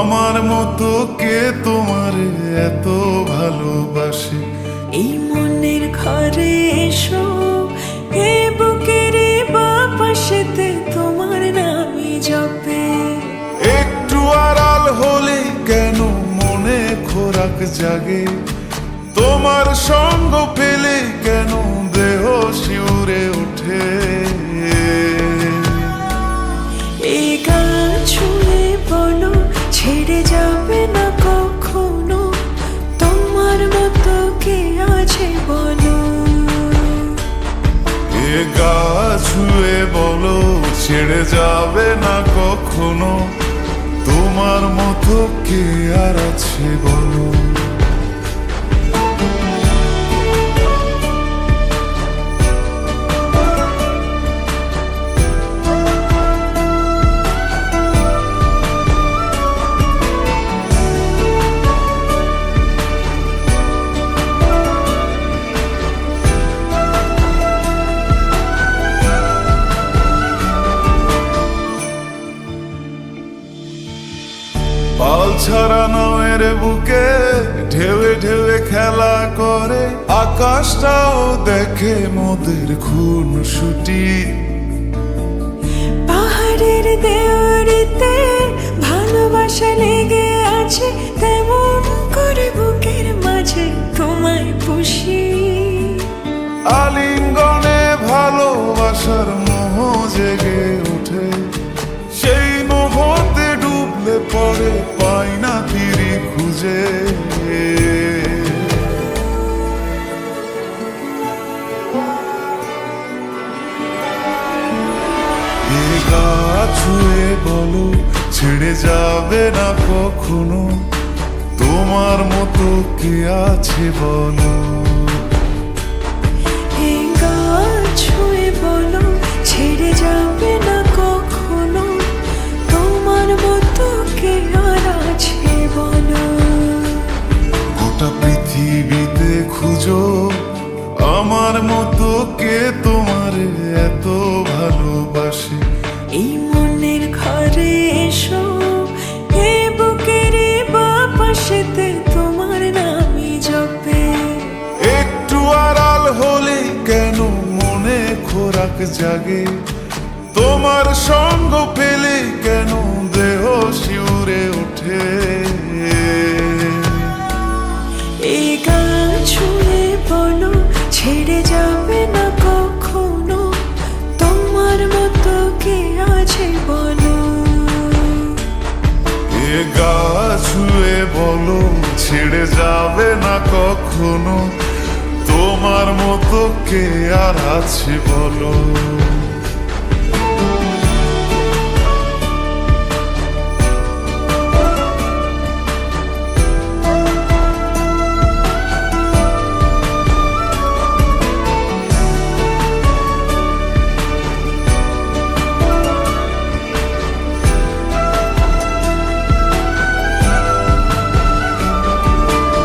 আমার মতো কে তোমার এত ভালোবাসে? এই মনের ঘরে এসো, এ বুকের বাপাশেতে তোমার নামই জপে। একটু আড়াল হলে কেন মনে খোরাক জাগে? তোমার সঙ্গ পেলে কেন দেহ শিউরে ওঠে? এই গান ছুঁয়ে বলো, ছেড়ে যাবে না কখনো, তোমার মতো কে আছে বলো। এ গা ছুঁয়ে বলো, ছেড়ে যাবে না কখনো, তোমার মতো কে আর আছে বলো। পাল ছাড়া নামের বুকে ঢেউে ঢেউে খেলা করে, আকাশটাও দেখে মোদের খুন ছুটি। পাহাড়ের দেওয়ারিতে ভালোবাসা লেগে আছে, তেমন করে বুকের মাঝে তোমায় পুষি। আলিঙ্গনে ভালোবাসার মোহ জেগে ওঠে, সেই মোহতে ডুবলে পরে পাই না তীরে খুঁজে। এ গা ছুঁয়ে বলো, ছেড়ে যাবে না কখনো, তোমার মতো কে আছে বলো। এই গান ছুঁয়ে বলো, ছেড়ে যাবে না কখনো, তোমার মতো কে আর আছে বলো। গোটা পৃথিবীতে খুঁজো, আমার মতো কে তোমার এত ভালোবাসে? এই মনের ঘরে এসো, এ বুকের বাপাশেতে তোমার নামই জপে। একটু আড়াল হলে কেন মনে খোরাক জাগে? তোমার সঙ্গ পেলে কেন দেহ শিউরে ওঠে? এই গান ছুঁয়ে বলো, ছেড়ে যাবে না কখনো, তোমার মতো কে আছে বলো। এ গা ছুঁয়ে বলো, ছেড়ে যাবে না কখনো, তোমার মতো কে আর আছে বলো।